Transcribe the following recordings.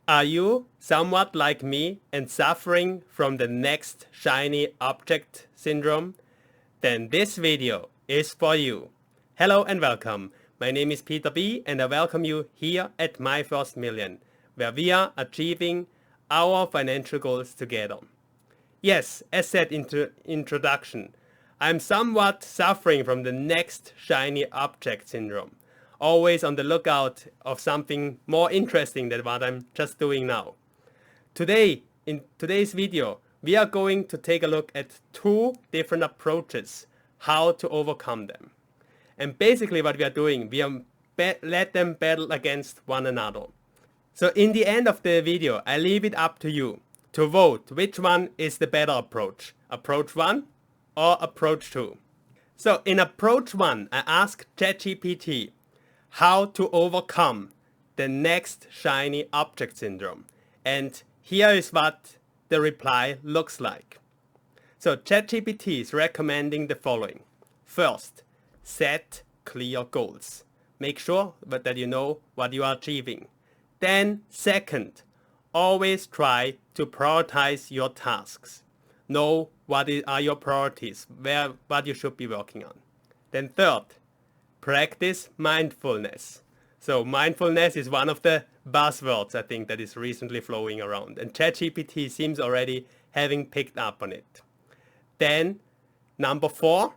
Are you somewhat like me and suffering from the next shiny object syndrome? Then this video is for you. Hello and welcome. My name is Peter B and I welcome you here at My First Million, where we are achieving our financial goals together. Yes, as said in the introduction, I'm somewhat suffering from the next shiny object syndrome. Always on the lookout of something more interesting than what I'm just doing now. Today, in today's video, we are going to take a look at two different approaches, how to overcome them. And basically what we are doing, we are let them battle against one another. So in the end of the video, I leave it up to you to vote which one is the better approach. Approach 1 or approach 2. So in approach 1, I asked ChatGPT how to overcome the next shiny object syndrome. And here is what the reply looks like. So ChatGPT is recommending the following. First, set clear goals. Make sure that you know what you are achieving. Then second, always try to prioritize your tasks. Know what are your priorities, what you should be working on. Then third, practice mindfulness. So mindfulness is one of the buzzwords I think that is recently flowing around, and ChatGPT seems already having picked up on it. Then number 4,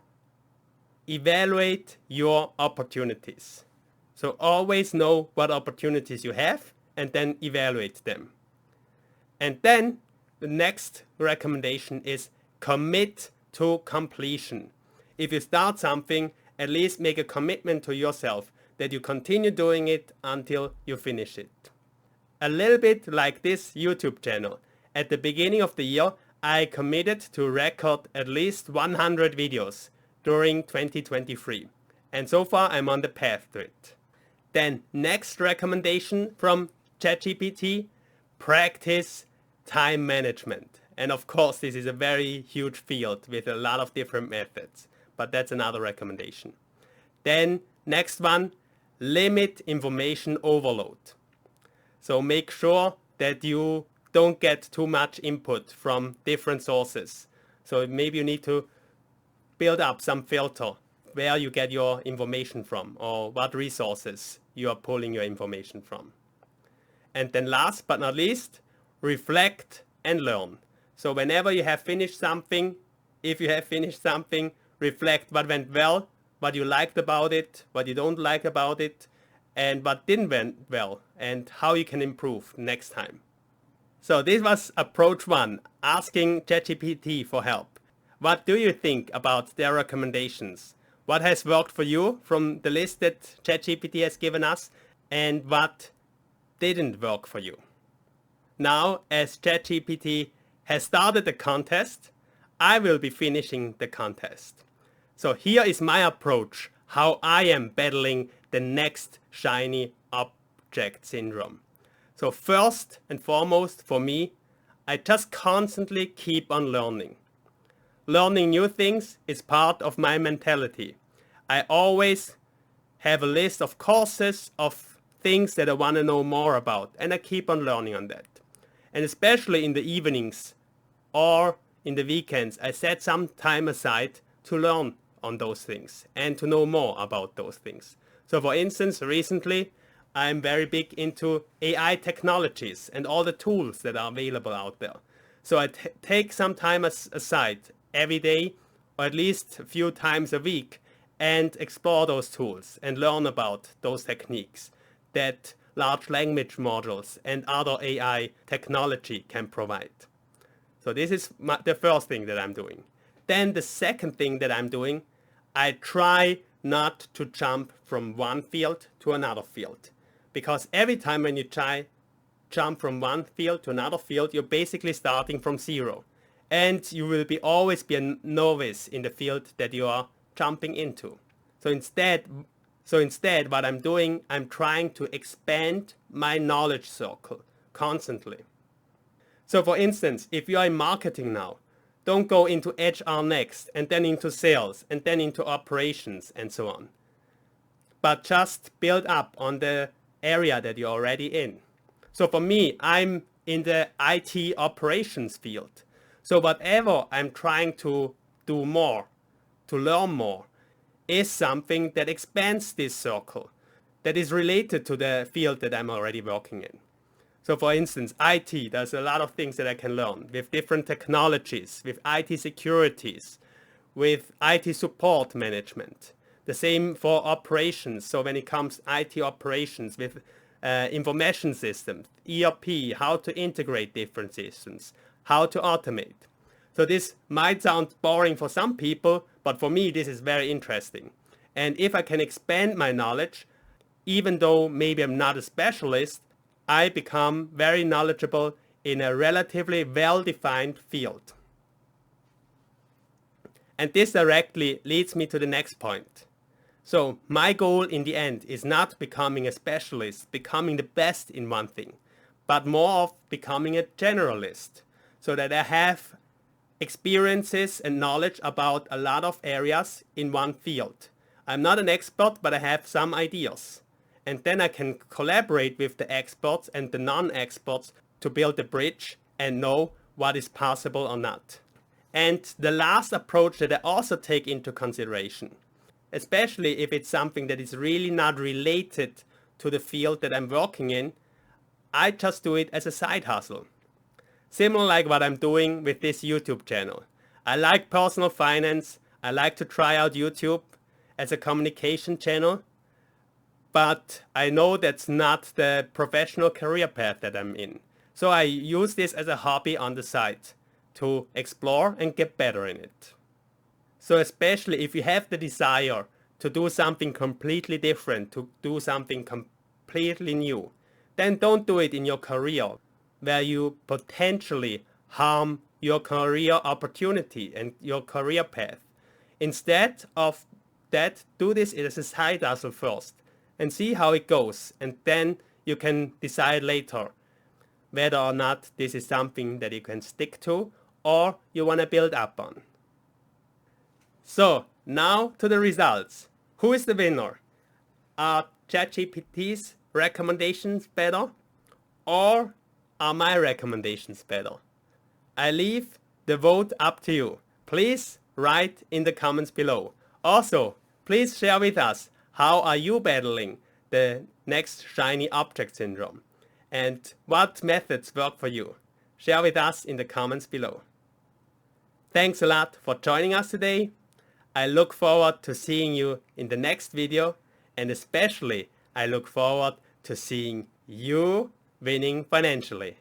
evaluate your opportunities. So always know what opportunities you have and then evaluate them. And then the next recommendation is commit to completion. If you start something, at least make a commitment to yourself that you continue doing it until you finish it. A little bit like this YouTube channel. At the beginning of the year, I committed to record at least 100 videos during 2023. And so far, I'm on the path to it. Then next recommendation from ChatGPT, practice time management. And of course, this is a very huge field with a lot of different methods, but that's another recommendation. Then next one, limit information overload. So make sure that you don't get too much input from different sources. So maybe you need to build up some filter where you get your information from or what resources you are pulling your information from. And then last but not least, reflect and learn. So whenever you have finished something, if you have finished something, reflect what went well, what you liked about it, what you don't like about it, and what didn't went well, and how you can improve next time. So this was approach 1, asking ChatGPT for help. What do you think about their recommendations? What has worked for you from the list that ChatGPT has given us, and what didn't work for you? Now, as ChatGPT has started the contest, I will be finishing the contest. So here is my approach, how I am battling the next shiny object syndrome. So first and foremost for me, I just constantly keep on learning. Learning new things is part of my mentality. I always have a list of courses, of things that I want to know more about, and I keep on learning on that. And especially in the evenings or in the weekends, I set some time aside to learn on those things and to know more about those things. So for instance, recently I'm very big into AI technologies and all the tools that are available out there. So I take some time aside every day or at least a few times a week and explore those tools and learn about those techniques that large language models and other AI technology can provide. So this is the first thing that I'm doing. Then the second thing that I'm doing, I try not to jump from one field to another field. Because every time when you jump from one field to another field, you're basically starting from zero. And you will always be a novice in the field that you are jumping into. So instead, what I'm doing, I'm trying to expand my knowledge circle constantly. So for instance, if you are in marketing now, don't go into HR next, and then into sales, and then into operations, and so on. But just build up on the area that you're already in. So for me, I'm in the IT operations field. So whatever I'm trying to do more, to learn more, is something that expands this circle, that is related to the field that I'm already working in. So for instance, IT, there's a lot of things that I can learn with different technologies, with IT securities, with IT support management. The same for operations. So when it comes to IT operations with information systems, ERP, how to integrate different systems, how to automate. So this might sound boring for some people, but for me this is very interesting. And if I can expand my knowledge, even though maybe I'm not a specialist, I become very knowledgeable in a relatively well-defined field. And this directly leads me to the next point. So my goal in the end is not becoming a specialist, becoming the best in one thing, but more of becoming a generalist, so that I have experiences and knowledge about a lot of areas in one field. I'm not an expert, but I have some ideas. And then I can collaborate with the experts and the non-experts to build a bridge and know what is possible or not. And the last approach that I also take into consideration, especially if it's something that is really not related to the field that I'm working in, I just do it as a side hustle. Similar like what I'm doing with this YouTube channel. I like personal finance. I like to try out YouTube as a communication channel. But I know that's not the professional career path that I'm in. So I use this as a hobby on the side to explore and get better in it. So especially if you have the desire to do something completely different, to do something completely new, then don't do it in your career where you potentially harm your career opportunity and your career path. Instead of that, do this as a side hustle first and see how it goes, and then you can decide later whether or not this is something that you can stick to or you want to build up on. So now to the results. Who is the winner? Are ChatGPT's recommendations better, or are my recommendations better? I leave the vote up to you. Please write in the comments below. Also, please share with us, how are you battling the next shiny object syndrome? And what methods work for you? Share with us in the comments below. Thanks a lot for joining us today. I look forward to seeing you in the next video, and especially I look forward to seeing you winning financially.